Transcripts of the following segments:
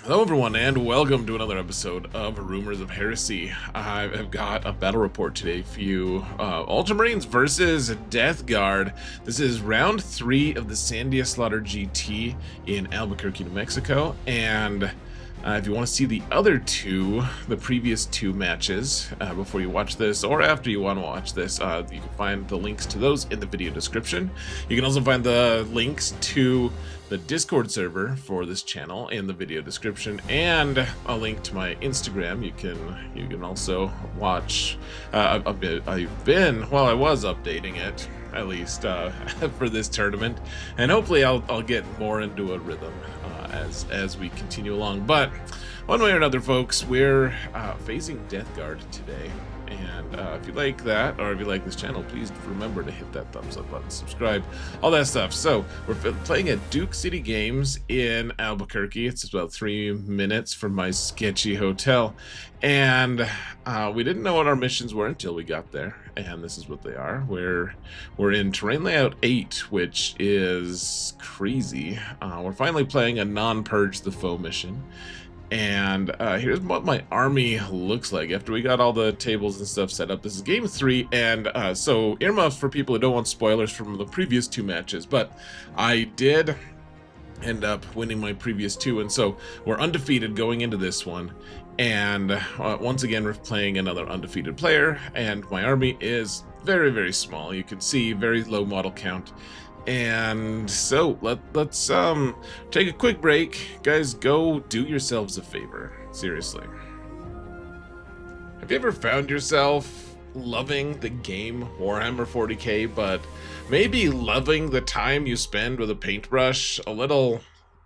Hello everyone and welcome to another episode of Rumors of Heresy. I've got a battle report today for you. Ultramarines versus Death Guard. This is round 3 of the Sandia Slaughter GT in Albuquerque, New Mexico. And if you want to see the other two, the previous two matches, before you watch this or after you want to watch this, you can find the links to those in the video description. You can also find the links to the Discord server for this channel in the video description, and a link to my Instagram. You can also watch. I was updating it at least for this tournament, and hopefully I'll get more into a rhythm as we continue along. But one way or another, folks, we're facing Death Guard today. And if you like that, or if you like this channel, please remember to hit that thumbs up button, subscribe, all that stuff. So we're playing at Duke City Games in Albuquerque. It's about 3 minutes from my sketchy hotel. And we didn't know what our missions were until we got there. And this is what they are. We're in Terrain Layout 8, which is crazy. We're finally playing a non-Purge the Foe mission. And here's what my army looks like after we got all the tables and stuff set up. This is game 3, and so earmuffs for people who don't want spoilers from the previous 2 matches, but I did end up winning my previous 2, and so we're undefeated going into this one. And once again, we're playing another undefeated player, and my army is very, very small. You can see very low model count. And so let's take a quick break. Guys, go do yourselves a favor. Seriously. Have you ever found yourself loving the game Warhammer 40k, but maybe loving the time you spend with a paintbrush a little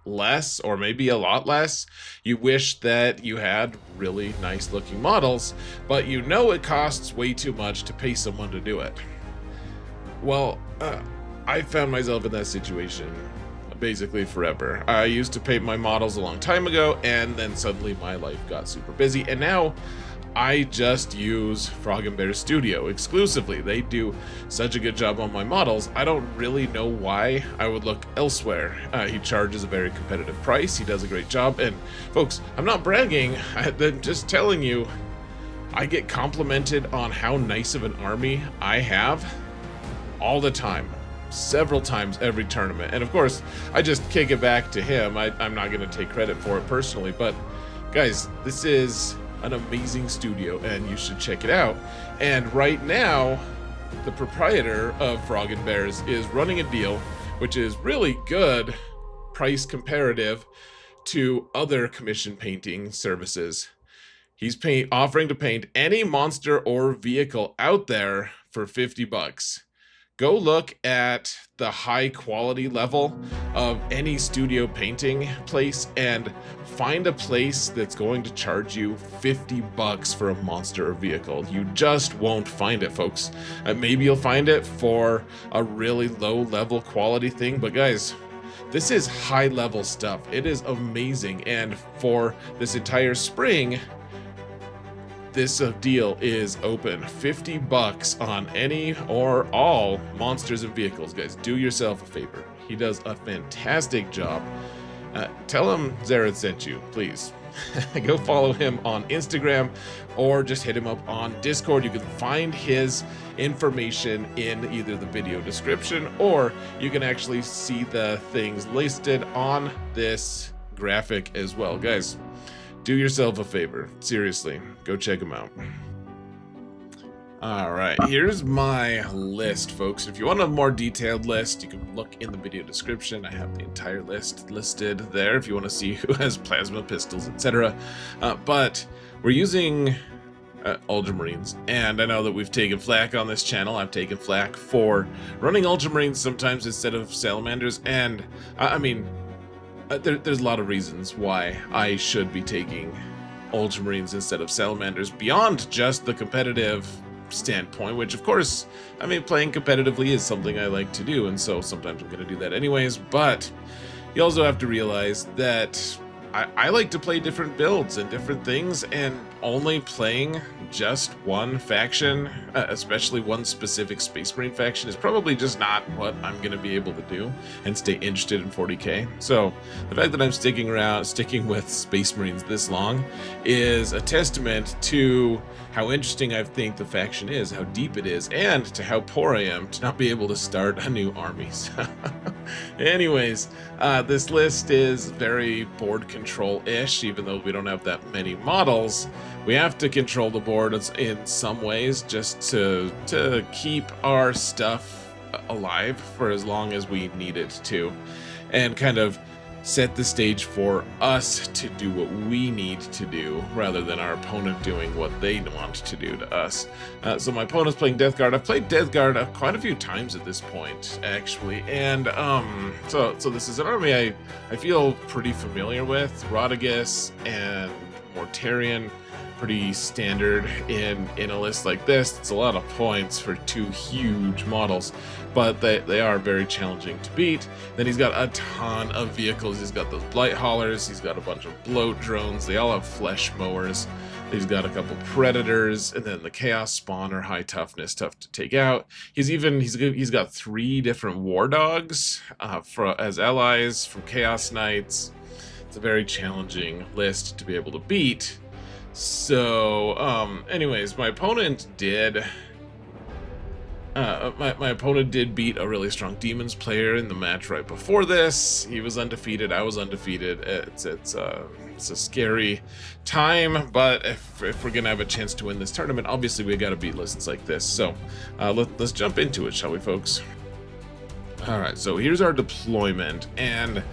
less, or maybe a lot less? You wish that you had really nice looking models, but you know it costs way too much to pay someone to do it. Well, I found myself in that situation basically forever. I used to paint my models a long time ago, and then suddenly my life got super busy, and now I just use Frog and Bear Studio exclusively. They do such a good job on my models. I don't really know why I would look elsewhere. He charges a very competitive price. He does a great job, and folks, I'm not bragging. I'm just telling you, I get complimented on how nice of an army I have all the time. Several times every tournament, and of course I just kick it back to him. I'm not going to take credit for it personally, but guys, this is an amazing studio and you should check it out. And right now the proprietor of Frog and Bears is running a deal which is really good price comparative to other commission painting services. He's offering to paint any monster or vehicle out there for $50. Go look at the high quality level of any studio painting place and find a place that's going to charge you $50 for a monster or vehicle. You just won't find it, folks. Maybe you'll find it for a really low level quality thing, but guys, this is high level stuff. It is amazing. And for this entire spring, this deal is open. $50 on any or all monsters and vehicles. Guys, do yourself a favor. He does a fantastic job. Tell him Zareth sent you, please. Go follow him on Instagram or just hit him up on Discord. You can find his information in either the video description, or you can actually see the things listed on this graphic as well. Guys, do yourself a favor. Seriously, go check them out. Alright, here's my list, folks. If you want a more detailed list, you can look in the video description. I have the entire list listed there if you want to see who has plasma pistols, etc. But we're using Ultramarines, and I know that we've taken flack on this channel. I've taken flack for running Ultramarines sometimes instead of Salamanders, and I mean, there's a lot of reasons why I should be taking Ultramarines instead of Salamanders beyond just the competitive standpoint, which of course, I mean, playing competitively is something I like to do, and so sometimes I'm going to do that anyways. But you also have to realize that I like to play different builds and different things, and only playing just one faction, especially one specific Space Marine faction, is probably just not what I'm going to be able to do and stay interested in 40k. So the fact that I'm sticking with Space Marines this long is a testament to how interesting I think the faction is, how deep it is, and to how poor I am to not be able to start a new army. Anyways, this list is very board control-ish, even though we don't have that many models. We have to control the board in some ways just to keep our stuff alive for as long as we need it to, and kind of set the stage for us to do what we need to do rather than our opponent doing what they want to do to us. So my opponent's playing Death Guard. I've played Death Guard quite a few times at this point, actually, and so this is an army I feel pretty familiar with. Rotigus and Mortarion, pretty standard in a list like this. It's a lot of points for two huge models, but they are very challenging to beat. Then he's got a ton of vehicles. He's got those blight haulers, he's got a bunch of bloat drones, they all have flesh mowers, he's got a couple predators, and then the chaos spawn are high toughness, tough to take out. He's got 3 different war dogs as allies from Chaos Knights. It's a very challenging list to be able to beat. So, anyways, my opponent did beat a really strong Demons player in the match right before this. He was undefeated, I was undefeated. It's a scary time, but if we're gonna have a chance to win this tournament, obviously we gotta beat lists like this. So, let's jump into it, shall we, folks? All right, so here's our deployment, and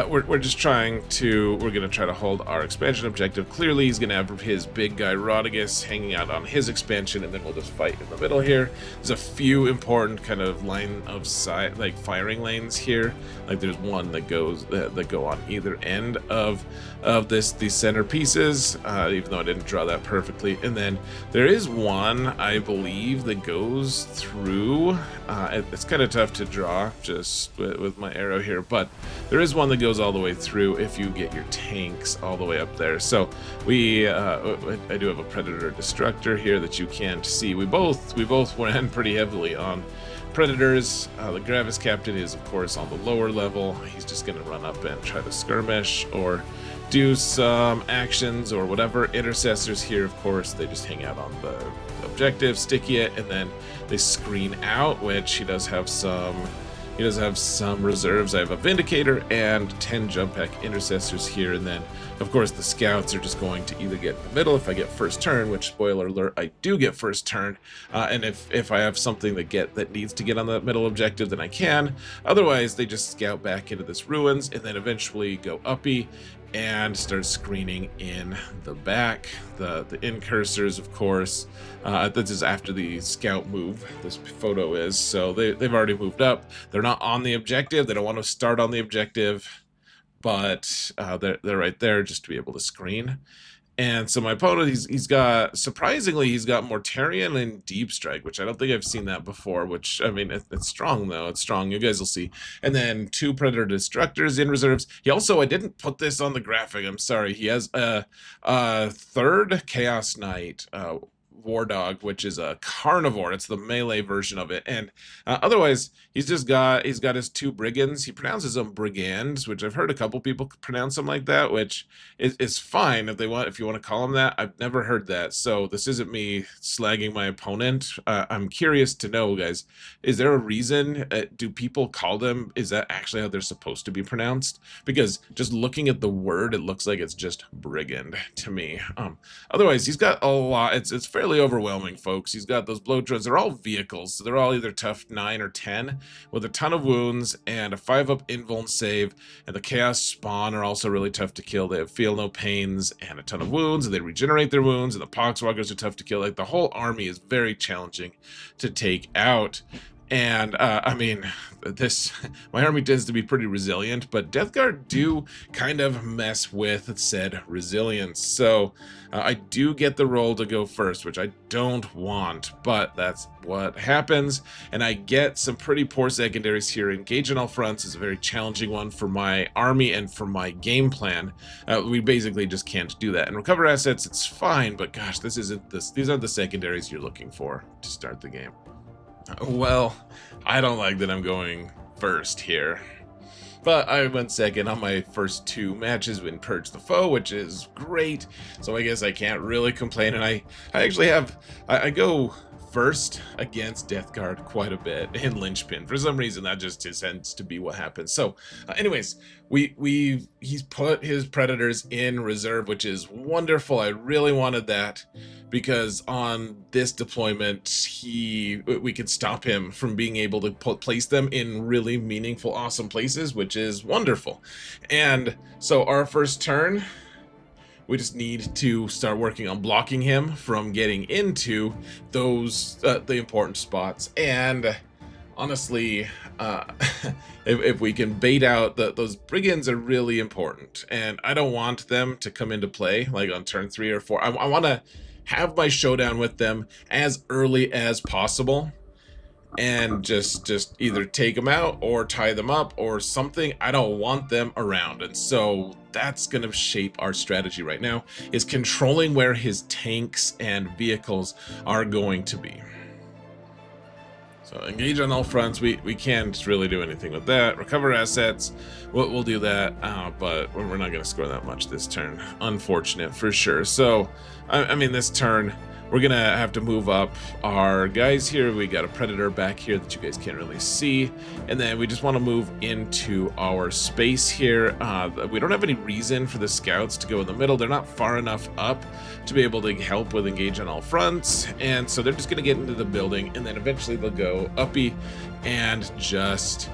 we're just we're gonna try to hold our expansion objective. Clearly he's gonna have his big guy Rotigus hanging out on his expansion, and then we'll just fight in the middle here. There's a few important kind of line of sight, like firing lanes here. Like there's one that go on either end of these center pieces, even though I didn't draw that perfectly. And then there is one, I believe, that goes through. It's kind of tough to draw just with my arrow here, but there is one that goes all the way through if you get your tanks all the way up there. So I do have a Predator Destructor here that you can't see. We both went pretty heavily on Predators. The Gravis Captain is, of course, on the lower level. He's just going to run up and try to skirmish or do some actions or whatever. Intercessors here, of course, they just hang out on the objective, sticky it, and then they screen out, which he does have some reserves. I have a Vindicator and 10 jump pack Intercessors here, and then of course the scouts are just going to either get in the middle if I get first turn, which, spoiler alert, I do get first turn, and if I have something that needs to get on the middle objective, then I can. Otherwise they just scout back into this ruins and then eventually go uppy and start screening in the back. The incursors, of course, this is after the scout move, this photo is, so they've already moved up. They're not on the objective, they don't want to start on the objective, but they're right there just to be able to screen. And so my opponent, he's got Mortarion and Deep Strike, which I don't think I've seen that before, which, I mean, it's strong, though. It's strong. You guys will see. And then 2 Predator Destructors in reserves. He also, I didn't put this on the graphic, I'm sorry. He has a 3rd Chaos Knight War Dog, which is a carnivore. It's the melee version of it. And otherwise, he's got his 2 brigands. He pronounces them brigands, which I've heard a couple people pronounce them like that, which is fine if you want to call them that. I've never heard that, so this isn't me slagging my opponent. I'm curious to know, guys, is there a reason? Do people call them? Is that actually how they're supposed to be pronounced? Because just looking at the word, it looks like it's just brigand to me. Otherwise, he's got a lot. It's fairly overwhelming, folks. He's got those blow drones. They're all vehicles, so they're all either tough 9 or 10 with a ton of wounds and a 5-up invuln save, and the chaos spawn are also really tough to kill. They have feel no pains and a ton of wounds, and they regenerate their wounds, and the poxwalkers are tough to kill. Like, the whole army is very challenging to take out. And I mean, my army tends to be pretty resilient, but Death Guard do kind of mess with said resilience. So I do get the roll to go first, which I don't want, but that's what happens. And I get some pretty poor secondaries here. Engage on all fronts is a very challenging one for my army and for my game plan. We basically just can't do that. And recover assets, it's fine, but gosh, these aren't the secondaries you're looking for to start the game. Well, I don't like that I'm going first here. But I went second on my first 2 matches in Purge the Foe, which is great. So I guess I can't really complain. And I actually I go first against Death Guard quite a bit in Linchpin. For some reason, that just tends to be what happens. So anyways, he's put his Predators in reserve, which is wonderful. I really wanted that because on this deployment, we could stop him from being able to place them in really meaningful, awesome places, which is wonderful. And so our first turn, we just need to start working on blocking him from getting into those the important spots. And honestly, if we can bait out those brigands are really important, and I don't want them to come into play like on turn 3 or 4. I want to have my showdown with them as early as possible and just either take them out or tie them up or something. I don't want them around. And so that's going to shape our strategy right now, is controlling where his tanks and vehicles are going to be. So engage on all fronts. We can't really do anything with that. Recover assets, we'll do that, but we're not going to score that much this turn. Unfortunate for sure. So I mean, this turn we're gonna have to move up our guys here. We got a Predator back here that you guys can't really see, and then we just want to move into our space here. We don't have any reason for the scouts to go in the middle. They're not far enough up to be able to help with engage on all fronts, and so they're just gonna get into the building, and then eventually they'll go uppy and just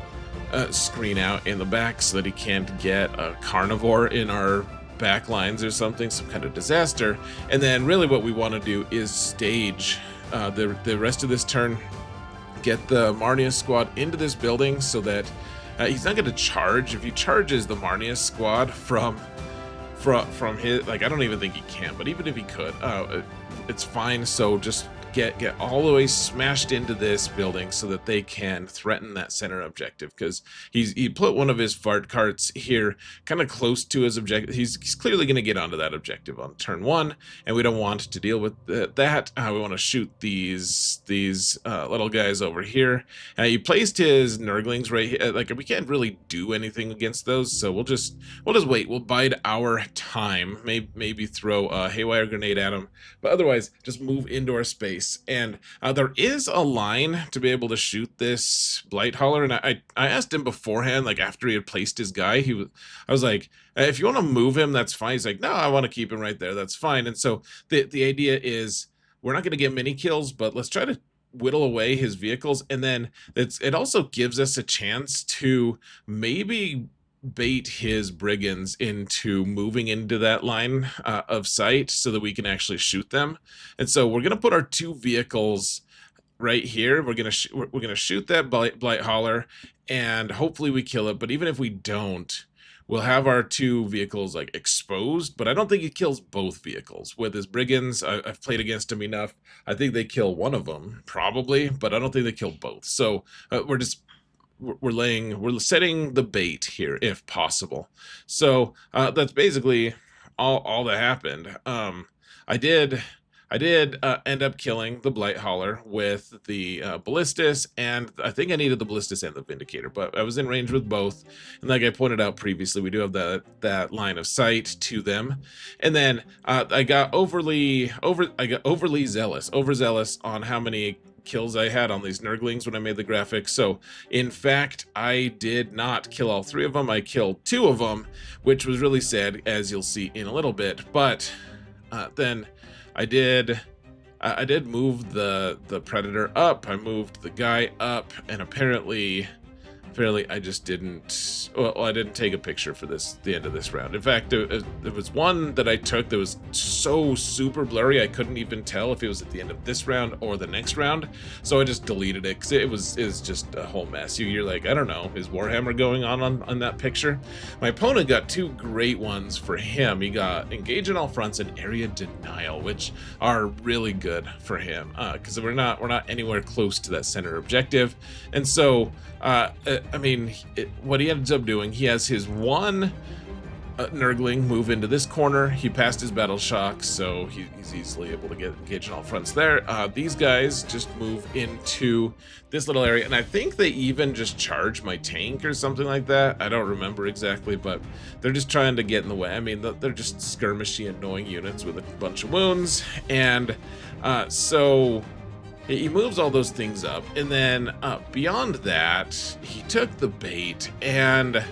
screen out in the back so that he can't get a carnivore in our back lines or something, some kind of disaster. And then really what we want to do is stage the rest of this turn, get the Marneus squad into this building so that he's not going to charge. If he charges the Marneus squad from his, like, I don't even think he can, but even if he could, it's fine. So just get all the way smashed into this building so that they can threaten that center objective, because he put one of his fart carts here kind of close to his objective. He's clearly going to get onto that objective on turn 1, and we don't want to deal with that. We want to shoot these little guys over here. He placed his Nurglings right here. Like, we can't really do anything against those, so we'll just wait. We'll bide our time. Maybe throw a haywire grenade at him, but otherwise just move into our space. And there is a line to be able to shoot this Blight Hauler, and I asked him beforehand, like after he had placed his guy, I was like, if you want to move him, that's fine. He's like, no, I want to keep him right there, that's fine. And so the idea is we're not going to get many kills, but let's try to whittle away his vehicles, and then it also gives us a chance to maybe bait his brigands into moving into that line of sight so that we can actually shoot them. And so we're going to put our 2 vehicles right here. We're going to shoot that Blight Hauler, and hopefully we kill it. But even if we don't, we'll have our 2 vehicles like exposed, but I don't think he kills both vehicles. With his brigands, I've played against him enough. I think they kill one of them probably, but I don't think they kill both. So we're setting the bait here if possible. So that's basically all that happened. I did end up killing the Blight Hauler with the Ballistus, and I think I needed the Ballistus and the Vindicator, but I was in range with both. And like I pointed out previously, we do have that line of sight to them. And then I got overzealous on how many kills I had on these Nurglings when I made the graphics. So in fact, I did not kill all 3 of them. I killed 2 of them, which was really sad, as you'll see in a little bit. But then I did move the Predator up. I moved the guy up, and apparently apparently I just didn't, well, I didn't take a picture for the end of this round. In fact, there was one that I took that was so super blurry I couldn't even tell if it was at the end of this round or the next round, so I just deleted it because it was just a whole mess. You're like, I don't know, is Warhammer going on that picture? My opponent got two great ones for him. He got Engage on All Fronts and Area Denial, which are really good for him because we're not anywhere close to that center objective. And so I mean, what he ends up doing, he has his one Nurgling move into this corner. He passed his battle shock, so he's easily able to get engaged on all fronts there. These guys just move into this little area, and I think they even just charge my tank or something like that. I don't remember exactly, but they're just trying to get in the way. I mean, they're just skirmishy, annoying units with a bunch of wounds, and so he moves all those things up, and then beyond that, he took the bait, and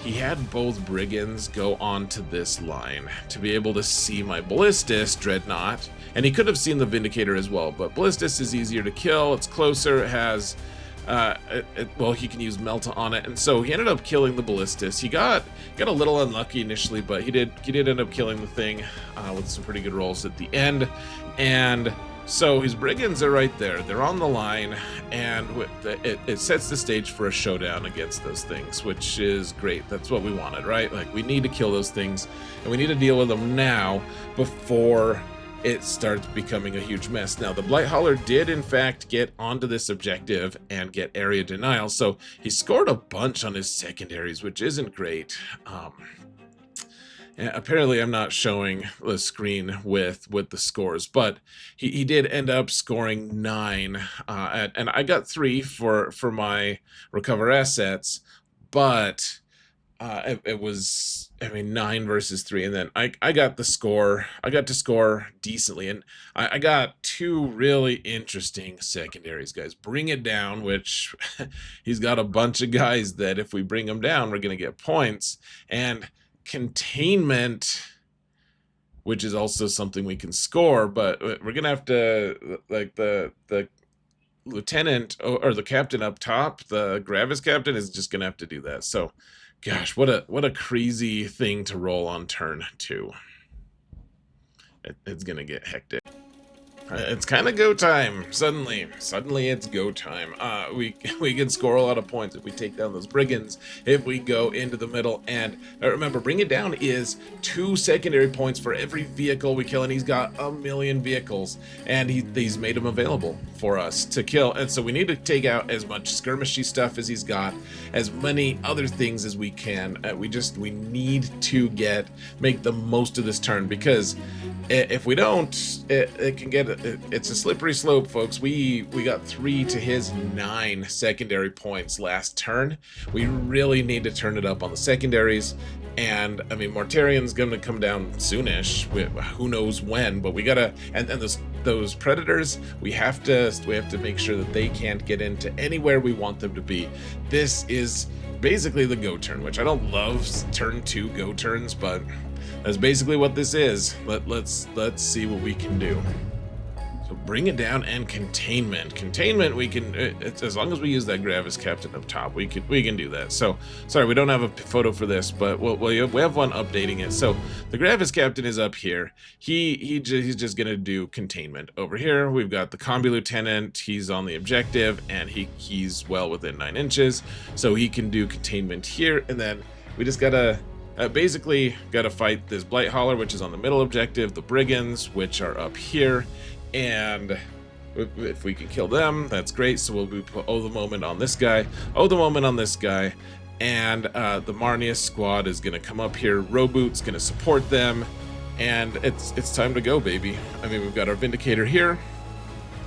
he had both Brigands go onto this line to be able to see my Ballistus Dreadnought, and he could have seen the Vindicator as well, but Ballistus is easier to kill, it's closer, it has, well, he can use Melt on it, and so he ended up killing the Ballistus. He got a little unlucky initially, but he did end up killing the thing with some pretty good rolls at the end, and so his Brigands are right there. They're on the line, and it sets the stage for a showdown against those things, which is great. That's what we wanted, right? Like, we need to kill those things, and we need to deal with them now before it starts becoming a huge mess. Now, the Blightholler did, in fact, get onto this objective and get area denial, so he scored a bunch on his secondaries, which isn't great. Apparently I'm not showing the screen with the scores, but he did end up scoring 9, and I got 3 for my recover assets, but it was, I mean, 9 versus 3, and then I got the score. I got to score decently, and I got 2 really interesting secondaries, guys. Bring It Down, which he's got a bunch of guys that if we bring them down, we're gonna get points, and Containment, which is also something we can score, but we're gonna have to, like, the lieutenant or the captain up top, the Gravis captain, is just gonna have to do that. So gosh, what a crazy thing to roll on turn 2. It's gonna get hectic. It's kind of go time. Suddenly it's go time. We can score a lot of points if we take down those Brigands, if we go into the middle. And remember, Bring It Down is 2 secondary points for every vehicle we kill, and he's got 1,000,000 vehicles, and he's made them available for us to kill. And so we need to take out as much skirmishy stuff as he's got, as many other things as we can. We need to make the most of this turn, because if we don't, it can get, it's a slippery slope, folks. We got 3 to his 9 secondary points last turn. We really need to turn it up on the secondaries, and I mean, Mortarian's gonna come down soonish. Who knows when, but we gotta, and those Predators, we have to make sure that they can't get into anywhere we want them to be. This is basically the go turn, which I don't love turn 2 go turns, but that's basically what this is. Let's see what we can do. So Bring It Down and Containment. Containment, we can, as long as we use that Gravis captain up top, we can do that. So sorry, we don't have a photo for this, but we have one updating it. So the Gravis captain is up here. He's just gonna do Containment. Over here we've got the Combi lieutenant. He's on the objective, and he's well within 9 inches, so he can do Containment here. And then we just gotta basically gotta fight this Blightholler, which is on the middle objective, the Brigands, which are up here, and if we can kill them, that's great. So we'll be the moment on this guy, and the Marneus squad is gonna come up here. Roboute's gonna support them, and it's time to go, baby. I mean, we've got our Vindicator here,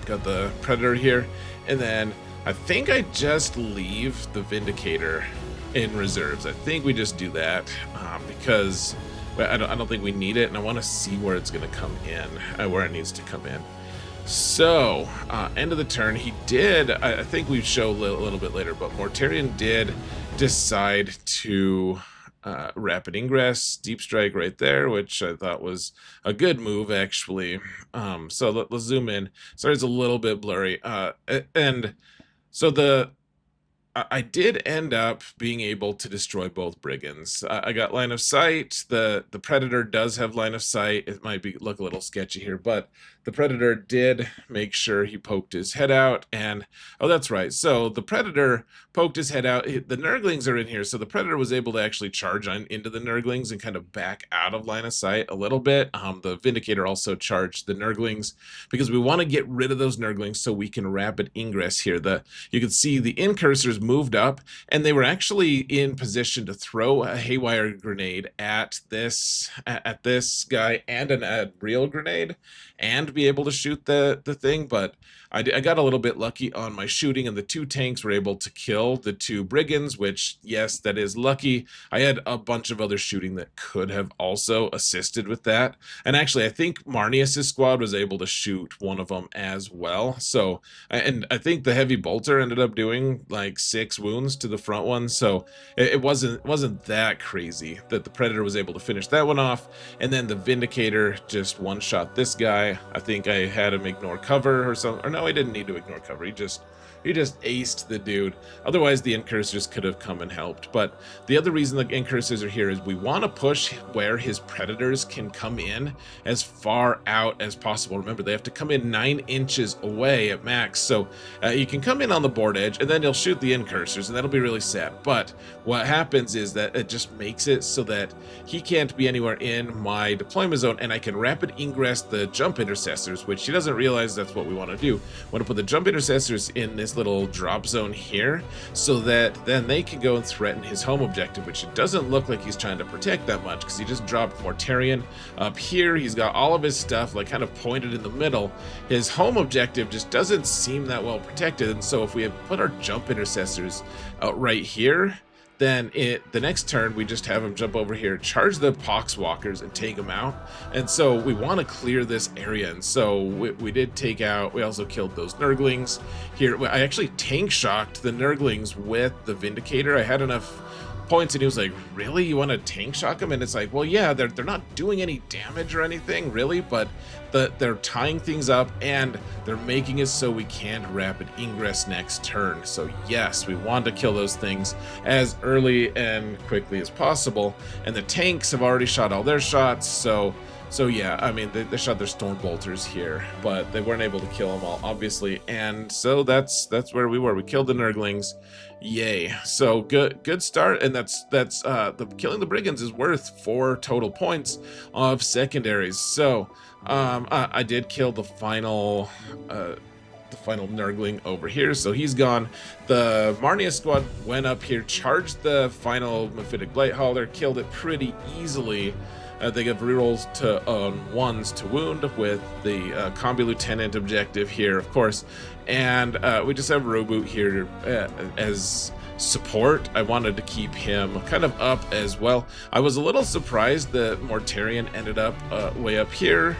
got the Predator here, and then I think I just leave the Vindicator in reserves. I think we just do that because I don't think we need it, and I want to see where it's going to come in, where it needs to come in. So end of the turn, he did, I think we show a little bit later, but Mortarian did decide to rapid ingress, deep strike right there, which I thought was a good move, actually. So let's zoom in. Sorry, it's a little bit blurry, and so the I did end up being able to destroy both brigands. I got line of sight. The predator does have line of sight. It might be look a little sketchy here, but the predator did make sure he poked his head out. And oh, that's right. So the predator poked his head out. The Nurglings are in here, so the predator was able to actually charge into the Nurglings and kind of back out of line of sight a little bit. The Vindicator also charged the Nurglings because we want to get rid of those Nurglings so we can rapid ingress here. You can see the Incursors moved up, and they were actually in position to throw a haywire grenade at this guy and a real grenade and be able to shoot the thing, but I got a little bit lucky on my shooting, and the two tanks were able to kill the two brigands, which, yes, that is lucky. I had a bunch of other shooting that could have also assisted with that, and actually I think Marneus' squad was able to shoot one of them as well. So, and I think the heavy bolter ended up doing like 6 wounds to the front one, so it wasn't that crazy that the predator was able to finish that one off. And then the Vindicator just one-shot this guy. I think I had him ignore cover or something, or no, I didn't need to ignore cover. He just aced the dude. Otherwise, the Incursors could have come and helped. But the other reason the Incursors are here is we want to push where his Predators can come in as far out as possible. Remember, they have to come in 9 inches away at max. So you can come in on the board edge, and then you'll shoot the Incursors, and that'll be really sad. But what happens is that it just makes it so that he can't be anywhere in my deployment zone, and I can rapid ingress the jump Intercessors, which he doesn't realize that's what we want to do. We want to put the jump Intercessors in this little drop zone here so that then they can go and threaten his home objective, which it doesn't look like he's trying to protect that much because he just dropped Mortarion. Up here, he's got all of his stuff like kind of pointed in the middle. His home objective just doesn't seem that well protected, and so if we had put our jump Intercessors out right here, then the next turn we just have him jump over here, charge the Poxwalkers, and take them out. And so we want to clear this area, and so we did take out, we also killed those Nurglings here. I actually tank shocked the Nurglings with the Vindicator. I had enough points, and he was like, really, you want to tank shock them? And it's like, well, yeah, they're not doing any damage or anything really, but they're tying things up and they're making it so we can rapid ingress next turn. So yes, we want to kill those things as early and quickly as possible, and the tanks have already shot all their shots. So yeah, I mean, they shot their storm bolters here, but they weren't able to kill them all, obviously. And so that's where we were. We killed the Nurglings. Yay. So good start. And that's the killing the brigands is worth 4 total points of secondaries. So I did kill the final Nurgling over here, so he's gone. The Marneus squad went up here, charged the final Mephitic Blightholder, killed it pretty easily. They give rerolls to 1s to wound with the Combi Lieutenant objective here, of course. And we just have Roboute here as support. I wanted to keep him kind of up as well. I was a little surprised that Mortarion ended up way up here.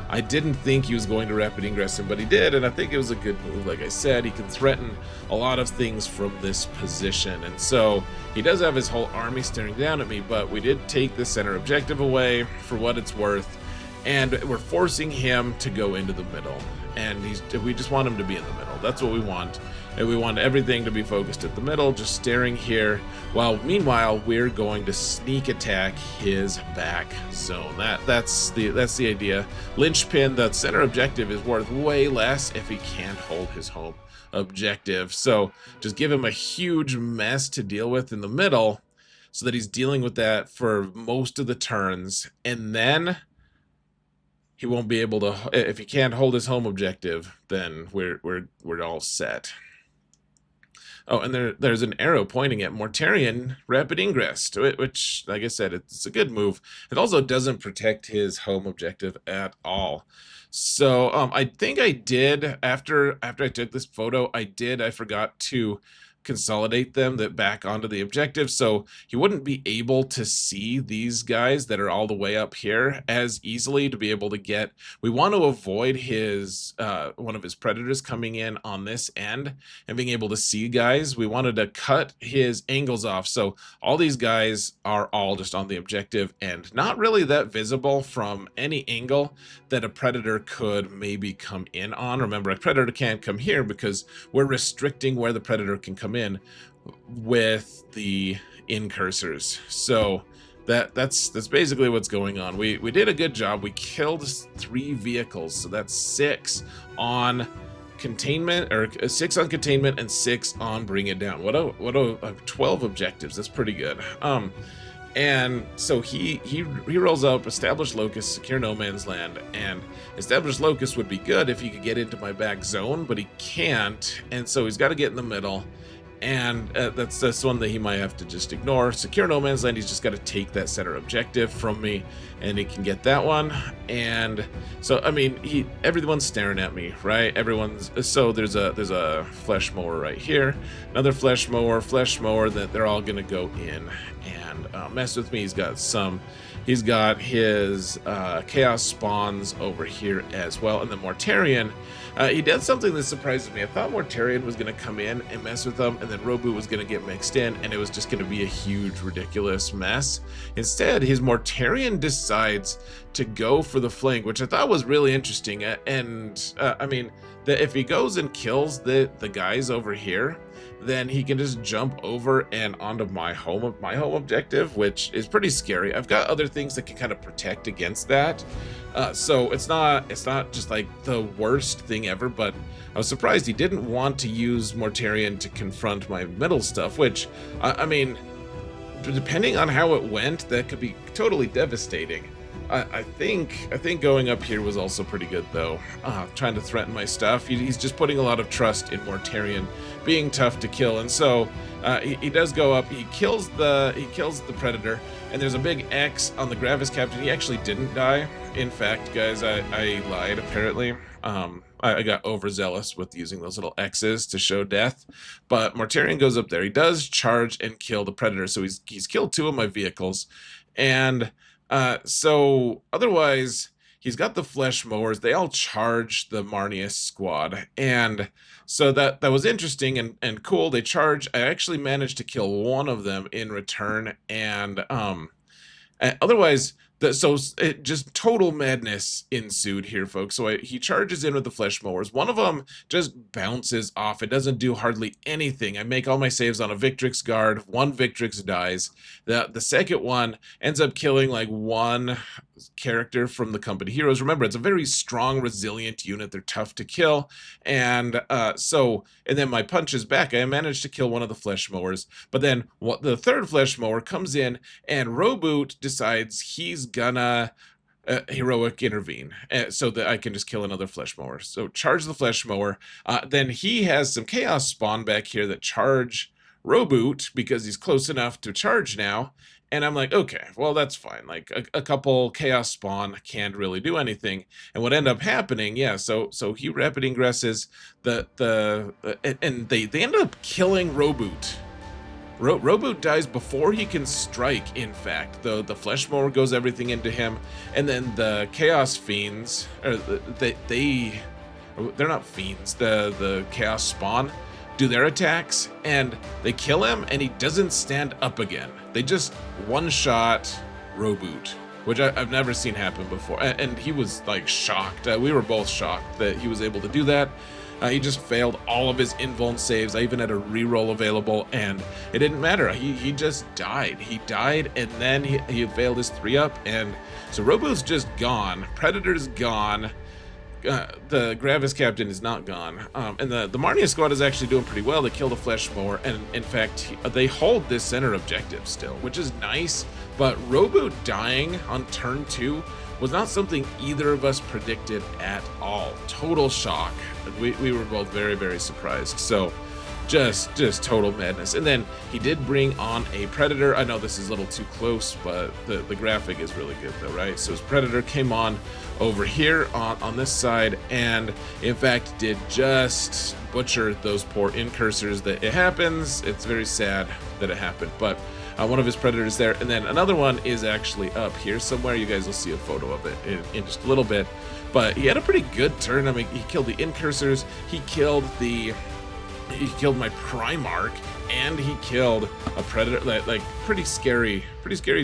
I didn't think he was going to rapid ingress him, but he did, and I think it was a good move. Like I said, he can threaten a lot of things from this position, and so he does have his whole army staring down at me, but we did take the center objective away for what it's worth, and we're forcing him to go into the middle, and we just want him to be in the middle. That's what we want. And we want everything to be focused at the middle, just staring here, while meanwhile we're going to sneak attack his back zone. That's the idea. Linchpin, the center objective, is worth way less if he can't hold his home objective. So just give him a huge mess to deal with in the middle so that he's dealing with that for most of the turns, and then he won't be able to, if he can't hold his home objective, then we're all set. Oh, and there's an arrow pointing at Mortarion rapid ingress to it, which, like I said, it's a good move. It also doesn't protect his home objective at all. So I think I did, after I took this photo, I forgot to consolidate them that back onto the objective, so he wouldn't be able to see these guys that are all the way up here as easily to be able to get. We want to avoid his one of his predators coming in on this end and being able to see guys. We wanted to cut his angles off, so all these guys are all just on the objective and not really that visible from any angle that a predator could maybe come in on. Remember, a predator can't come here because we're restricting where the predator can come in with the incursors. So that's basically what's going on. We did a good job. We killed 3 vehicles, so that's 6 on containment, or 6 on containment and 6 on bring it down. What a 12 objectives. That's pretty good. And so he rolls up, establish locus, secure no man's land, and establish locus would be good if he could get into my back zone, but he can't, and so he's got to get in the middle, and that's one that he might have to just ignore. Secure no man's land, he's just got to take that center objective from me, and he can get that one. And so I mean, everyone's staring at me, right? So there's a flesh mower right here, another flesh mower, that they're all gonna go in and mess with me. He's got his chaos spawns over here as well, and the Mortarion. He did something that surprises me. I thought Mortarion was going to come in and mess with them, and then Roboute was going to get mixed in, and it was just going to be a huge, ridiculous mess. Instead, his Mortarion decides to go for the flank, which I thought was really interesting. I mean, if he goes and kills the guys over here, then he can just jump over and onto my home objective, which is pretty scary. I've got other things that can kind of protect against that, so it's not just like the worst thing ever. But I was surprised he didn't want to use Mortarion to confront my middle stuff, which I mean, depending on how it went, that could be totally devastating. I think going up here was also pretty good, though. Trying to threaten my stuff. He's just putting a lot of trust in Mortarion being tough to kill, and so he does go up. He kills the predator, and there's a big X on the Gravis captain. He actually didn't die. In fact, guys, I lied. Apparently, I got overzealous with using those little X's to show death. But Mortarion goes up there. He does charge and kill the predator, so he's killed 2 of my vehicles, and so otherwise he's got the flesh mowers. They all charge the Marneus squad, and so that was interesting and cool. They charge. I actually managed to kill 1 of them in return, and otherwise so it just total madness ensued here, folks. So he charges in with the flesh mowers. One of them just bounces off. It doesn't do hardly anything. I make all my saves on a Victrix guard. 1 Victrix dies. The second one ends up killing like 1 character from the company heroes. Remember, it's a very strong, resilient unit. They're tough to kill, and then my punch is back. I managed to kill 1 of the flesh mowers, but then the 3rd flesh mower comes in, and Roboute decides he's gonna heroic intervene so that I can just kill another flesh mower. So charge the flesh mower. Then he has some chaos spawn back here that charge Roboute because he's close enough to charge now. And I'm like, okay, well, that's fine. Like a couple chaos spawn can't really do anything. And what ended up happening, yeah, so he rapid ingresses and they end up killing Roboute. Roboute dies before he can strike, in fact. The flesh mower goes everything into him, and then the chaos fiends, or they're not fiends, the chaos spawn do their attacks, and they kill him, and he doesn't stand up again. They just one-shot Roboute, which I've never seen happen before, and he was like shocked. We were both shocked that he was able to do that. He just failed all of his invuln saves. I even had a reroll available, and it didn't matter. He just died. He died, and then he failed his 3-up, and so Roboute's just gone. Predator's gone. The Gravis captain is not gone, and the Marneus squad is actually doing pretty well. They killed a flesh mower, and in fact, they hold this center objective still, which is nice. But Roboute dying on turn 2 was not something either of us predicted at all. Total shock. We were both very, very surprised. So just total madness. And then he did bring on a Predator. I know this is a little too close, but the graphic is really good though, right? So his Predator came on over here on this side, and in fact did just butcher those poor Intercessors. That it happens. It's very sad that it happened, but one of his Predators there, and then another one is actually up here somewhere. You guys will see a photo of it in just a little bit, but he had a pretty good turn. I mean, he killed the Intercessors, he killed my Primarch, and he killed a Predator. Like pretty scary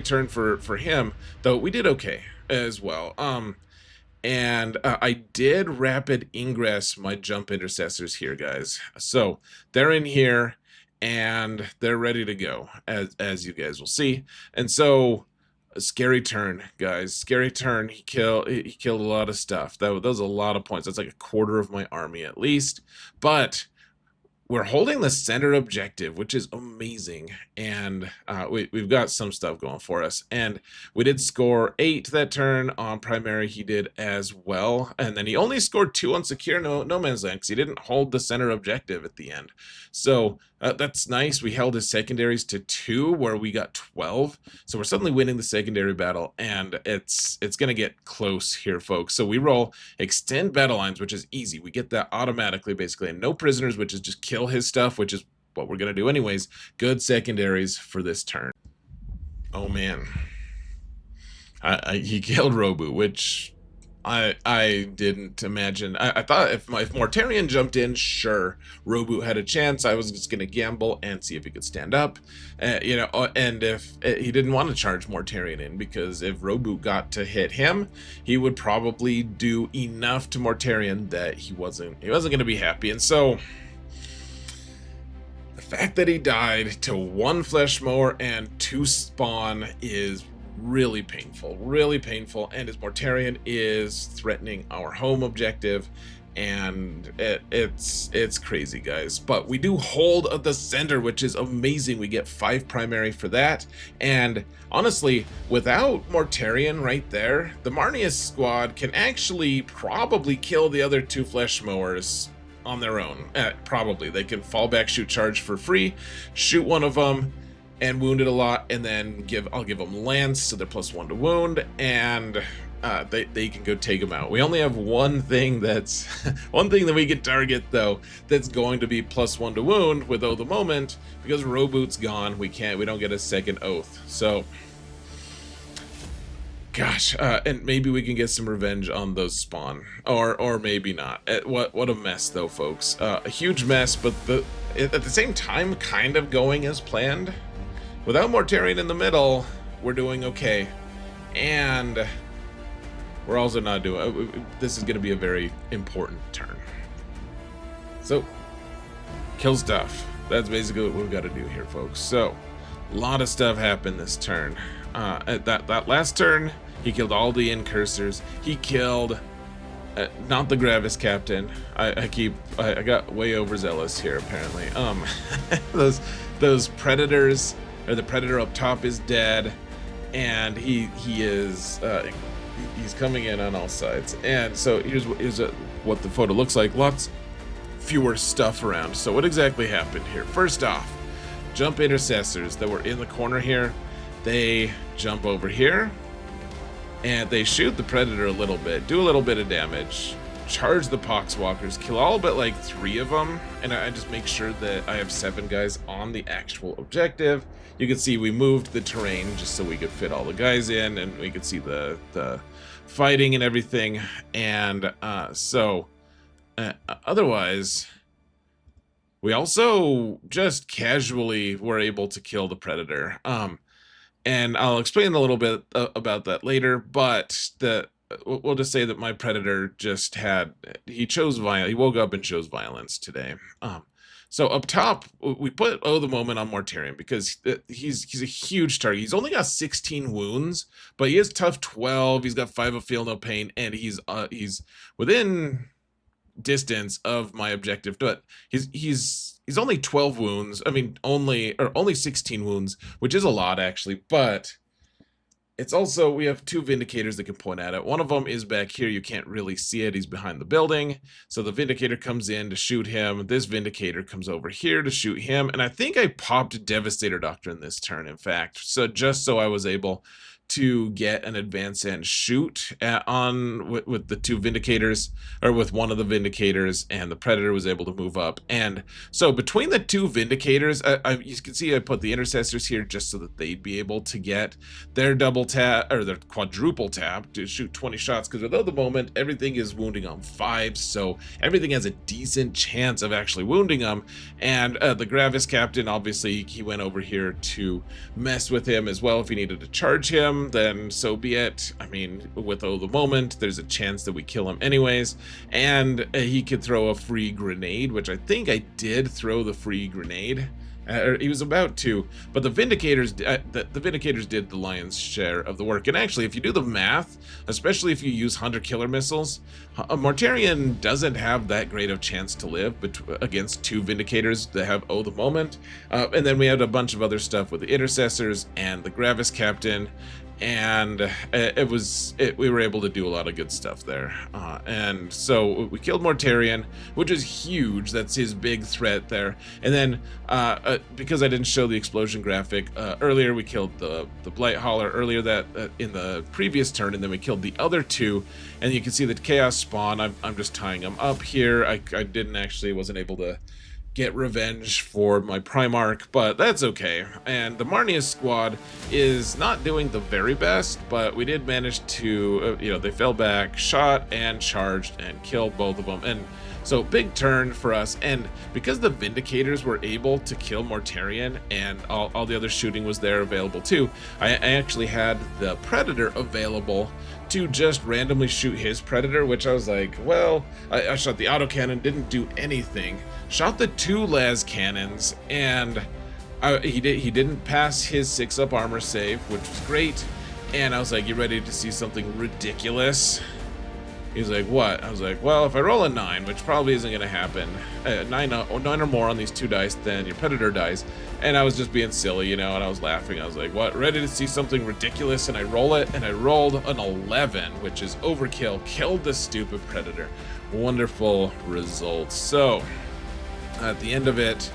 turn for him, though we did okay as well. And I did rapid ingress my jump Intercessors here, guys. So they're in here and they're ready to go, as you guys will see. And so a scary turn, guys. Scary turn. He killed a lot of stuff. That was a lot of points. That's like a quarter of my army at least. But we're holding the center objective, which is amazing, and we've got some stuff going for us. And we did score 8 that turn on primary. He did as well, and then he only scored 2 on secure no man's land because he didn't hold the center objective at the end. So that's nice. We held his secondaries to 2, where we got 12. So we're suddenly winning the secondary battle, and it's gonna get close here, folks. So we roll extend battle lines, which is easy. We get that automatically, basically, and no prisoners, which is just kill his stuff, which is what we're gonna do anyways. Good secondaries for this turn. Oh man, he killed Roboute, which I didn't imagine. I thought if Mortarion jumped in, sure, Roboute had a chance. I was just gonna gamble and see if he could stand up, you know. And if he didn't want to charge Mortarion in, because if Roboute got to hit him, he would probably do enough to Mortarion that he wasn't gonna be happy. And so the fact that he died to 1 flesh mower and 2 spawn is really painful, and his Mortarion is threatening our home objective, and it's crazy, guys. But we do hold the center, which is amazing. We get 5 primary for that, and honestly, without Mortarion right there, the Marneus squad can actually probably kill the other 2 flesh mowers on their own. Probably they can fall back, shoot charge for free, shoot one of them and wound it a lot, and then I'll give them lance, so they're +1 to wound, and they can go take them out. We only have one thing that's one thing that we can target though that's going to be +1 to wound with the moment, because Roboute's gone. We don't get a second oath. So gosh, and maybe we can get some revenge on those spawn, or maybe not. What a mess though, folks. A huge mess, but at the same time kind of going as planned. Without Mortarion in the middle, we're doing okay. And we're also not doing... This is going to be a very important turn. So, kill stuff. That's basically what we've got to do here, folks. So, a lot of stuff happened this turn. At that last turn, he killed all the Intercessors. He killed... not the Gravis captain. I got way overzealous here, apparently. Those Predators... Or the Predator up top is dead, and he's coming in on all sides. And so here's what the photo looks like. Lots fewer stuff around. So what exactly happened here? First off, jump Intercessors that were in the corner here, they jump over here and they shoot the Predator a little bit, do a little bit of damage, charge the Poxwalkers, kill all but like 3 of them, and I just make sure that I have 7 guys on the actual objective. You can see we moved the terrain just so we could fit all the guys in, and we could see the fighting and everything. And otherwise, we also just casually were able to kill the Predator. And I'll explain a little bit about that later, but we'll just say that my Predator he chose violence. He woke up and chose violence today. So up top, we put the moment on Mortarion because he's a huge target. He's only got 16 wounds, but he is tough 12. He's got 5 of feel no pain, and he's within distance of my objective. But he's only 12 wounds. I mean, only 16 wounds, which is a lot actually, but it's also, we have two Vindicators that can point at it. One of them is back here. You can't really see it. He's behind the building. So the Vindicator comes in to shoot him. This Vindicator comes over here to shoot him. And I think I popped Devastator Doctrine this turn, in fact. So just so I was able to get an advance and shoot with the two Vindicators, or with one of the Vindicators, and the Predator was able to move up. And so between the two Vindicators, you can see I put the Intercessors here just so that they'd be able to get their double tap, or their quadruple tap, to shoot 20 shots, because without the moment, everything is wounding on 5, so everything has a decent chance of actually wounding them. And the Gravis Captain, obviously, he went over here to mess with him as well. If he needed to charge him, then so be it. I mean, with the moment, there's a chance that we kill him anyways. And he could throw a free grenade, which I think I did throw the free grenade. He was about to, but the Vindicators, the Vindicators did the lion's share of the work. And actually, if you do the math, especially if you use Hunter-Killer missiles, a Mortarion doesn't have that great of chance to live against two Vindicators that have the moment. And then we had a bunch of other stuff with the Intercessors and the Gravis Captain. And we were able to do a lot of good stuff there. And so we killed Mortarion, which is huge. That's his big threat there. And then because I didn't show the explosion graphic earlier, we killed the Blight Hauler earlier in the previous turn, and then we killed the other two. And you can see the Chaos Spawn. I'm just tying them up here. I wasn't able to get revenge for my Primarch, but that's okay. And the Marneus squad is not doing the very best, but we did manage to, they fell back, shot and charged and killed both of them. And so big turn for us. And because the Vindicators were able to kill Mortarion and all the other shooting was there available too, I actually had the Predator available to just randomly shoot his Predator, which I was like, well, I shot the autocannon, didn't do anything. Shot the two las cannons, and he didn't pass his 6-up armor save, which was great. And I was like, you ready to see something ridiculous? He was like, what? I was like, well, if I roll a 9, which probably isn't going to happen, 9 or more on these two dice, then your Predator dies. And I was just being silly, and I was laughing. I was like, what? Ready to see something ridiculous? And I roll it, and I rolled an 11, which is overkill. Killed the stupid Predator. Wonderful results. So, at the end of it,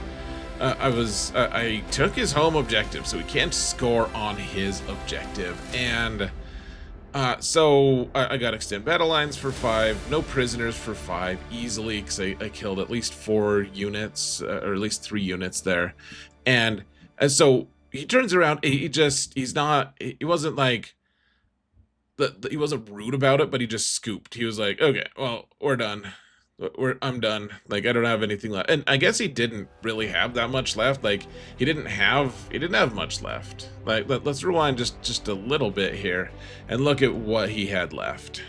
I took his home objective, so he can't score on his objective. And so I got extend battle lines for 5, no prisoners for 5 easily, because I killed at least 4 units, or at least 3 units there. And so he turns around, he wasn't like, he wasn't rude about it, but he just scooped. He was like, okay, well, we're done. I'm done. Like, I don't have anything left. And I guess he didn't really have that much left. Like, he didn't have much left. Like, let's rewind just a little bit here and look at what he had left.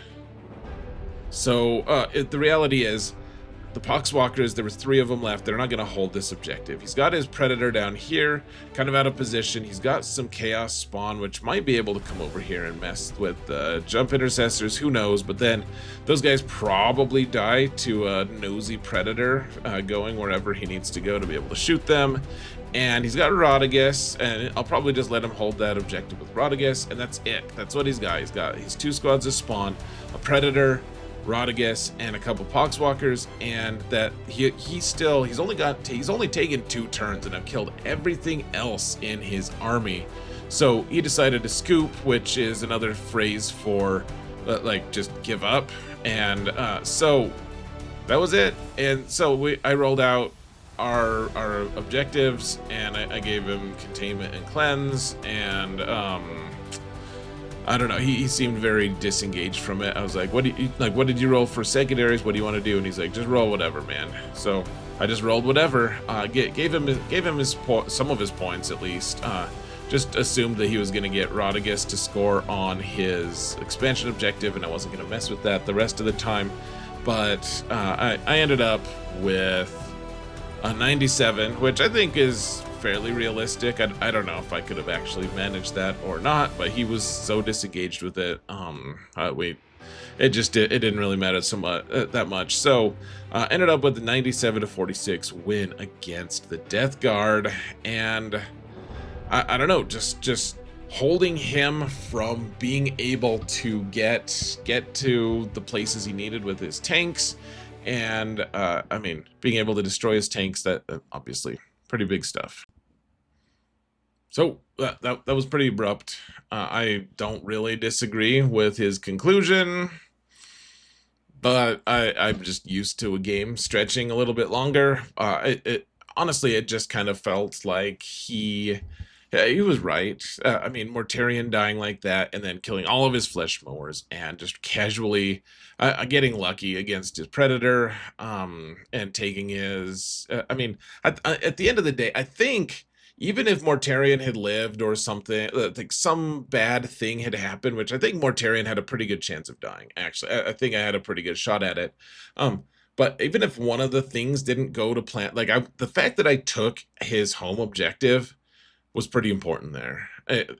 So the reality is, the Poxwalkers, there was 3 of them left. They're not going to hold this objective. He's got his Predator down here, kind of out of position. He's got some Chaos Spawn, which might be able to come over here and mess with Jump Intercessors. Who knows? But then those guys probably die to a nosy Predator going wherever he needs to go to be able to shoot them. And he's got Rodagus, and I'll probably just let him hold that objective with Rodagus, and that's it. That's what he's got. He's got his 2 squads of Spawn, a Predator, Rodagus, and a couple Poxwalkers, and that he's only taken 2 turns, and I've killed everything else in his army. So he decided to scoop, which is another phrase for like just give up. And so that was it. And so I rolled out our objectives, and I gave him containment and cleanse, and I don't know. He seemed very disengaged from it. I was like, what did you roll for secondaries? What do you want to do? And he's like, just roll whatever, man. So I just rolled whatever. Gave him some of his points at least. Just assumed that he was going to get Rodagus to score on his expansion objective, and I wasn't going to mess with that the rest of the time. But I ended up with a 97, which I think is fairly realistic. I don't know if I could have actually managed that or not, but he was so disengaged with it. It didn't really matter that much. So ended up with a 97-46 win against the Death Guard, and I don't know, just holding him from being able to get to the places he needed with his tanks, and I mean, being able to destroy his tanks, that obviously pretty big stuff. So that was pretty abrupt. I don't really disagree with his conclusion, but I'm just used to a game stretching a little bit longer. Honestly, it just kind of felt like he was right. I mean, Mortarion dying like that and then killing all of his flesh mowers and just casually getting lucky against his predator, and taking his... I mean, at the end of the day, I think even if Mortarion had lived or something, like some bad thing had happened, which I think Mortarion had a pretty good chance of dying, actually. I think I had a pretty good shot at it. But even if one of the things didn't go to plan, like the fact that I took his home objective was pretty important there,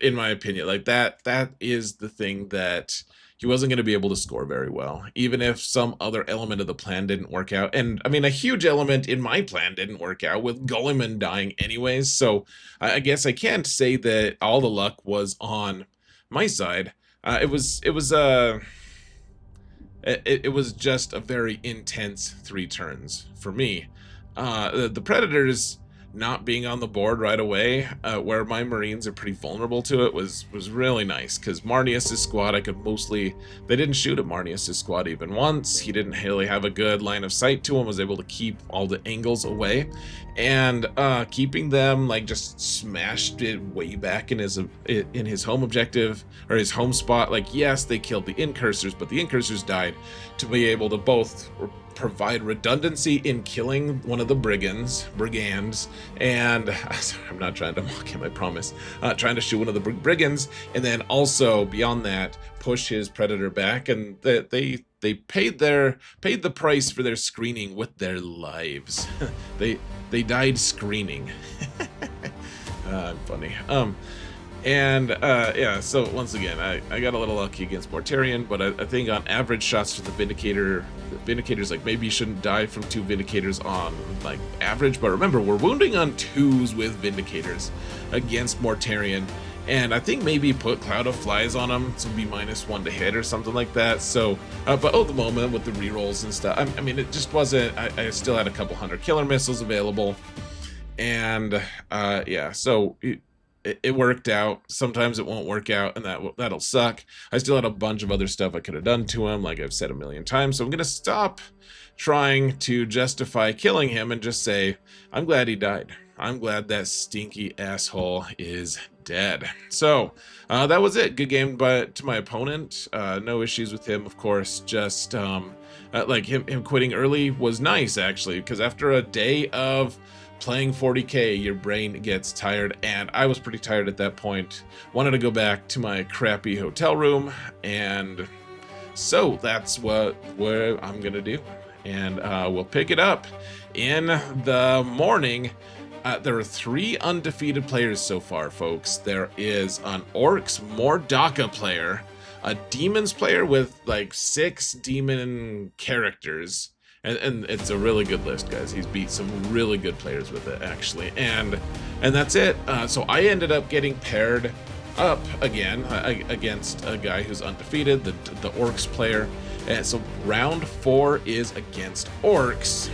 in my opinion. Like that is the thing that he wasn't going to be able to score very well, even if some other element of the plan didn't work out. And I mean, a huge element in my plan didn't work out with Guilliman dying anyways. So I guess I can't say that all the luck was on my side. It was just a very intense 3 turns for me. The Predators not being on the board right away, where my Marines are pretty vulnerable to it, was really nice, because Marneus' squad, I could mostly... They didn't shoot at Marneus' squad even once. He didn't really have a good line of sight to him, was able to keep all the angles away, and keeping them like just smashed it way back in his home objective, or his home spot. Like, yes, they killed the Incursors, but the Incursors died to be able to both provide redundancy in killing one of the brigands, and I'm not trying to mock him, I promise, trying to shoot one of the brigands, and then also beyond that push his predator back, and they paid the price for their screening with their lives. they died screening. Funny. Yeah, so once again, I got a little lucky against Mortarion, but I think on average shots to the Vindicators, like, maybe you shouldn't die from 2 Vindicators on, like, average, but remember, we're wounding on 2s with Vindicators against Mortarion, and I think maybe put Cloud of Flies on him to be -1 to hit or something like that. So, but at the moment with the rerolls and stuff, I mean, it just wasn't... I still had a couple 100 killer missiles available, and yeah, so... It worked out. Sometimes it won't work out, and that'll suck. I still had a bunch of other stuff I could have done to him, like I've said a million times, so I'm gonna stop trying to justify killing him and just say, I'm glad he died. I'm glad that stinky asshole is dead. So, that was it. Good game to my opponent. No issues with him, of course. Just, like, him quitting early was nice, actually, because after a day of playing 40k, your brain gets tired, and I was pretty tired at that point. Wanted to go back to my crappy hotel room, and so that's what I'm gonna do. And we'll pick it up in the morning. There are 3 undefeated players so far, folks. There is an Orcs Mordaka player, a Demons player with like 6 demon characters, and it's a really good list, guys. He's beat some really good players with it, actually, and that's it. So I ended up getting paired up again against a guy who's undefeated, the Orcs player, and so round 4 is against Orcs,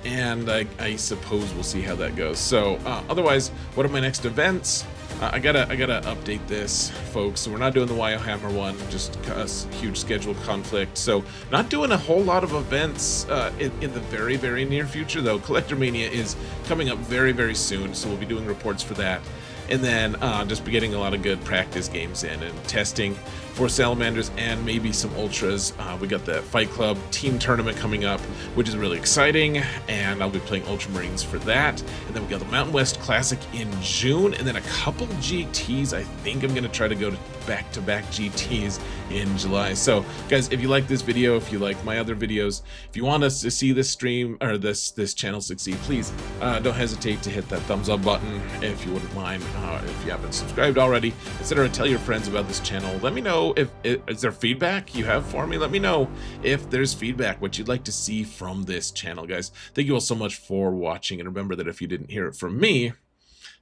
and I suppose we'll see how that goes. So otherwise, what are my next events? I gotta update this, folks. So we're not doing the Warhammer one, just a huge schedule conflict. So not doing a whole lot of events in the very, very near future, though. Collector Mania is coming up very, very soon, so we'll be doing reports for that. And then just be getting a lot of good practice games in and testing for Salamanders and maybe some Ultras. We got the Fight Club team tournament coming up, which is really exciting, and I'll be playing Ultramarines for that. And then we got the Mountain West Classic in June, and then a couple GTs. I think I'm going to try to go to back-to-back GTs in July. So, guys, if you like this video, if you like my other videos, if you want us to see this stream or this channel succeed, please don't hesitate to hit that thumbs up button if you wouldn't mind. If you haven't subscribed already, etc., tell your friends about this channel. Let me know if is there feedback you have for me. Let me know if there's feedback, what you'd like to see from this channel, guys. Thank you all so much for watching, and remember that if you didn't hear it from me,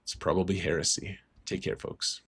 it's probably heresy. Take care, folks.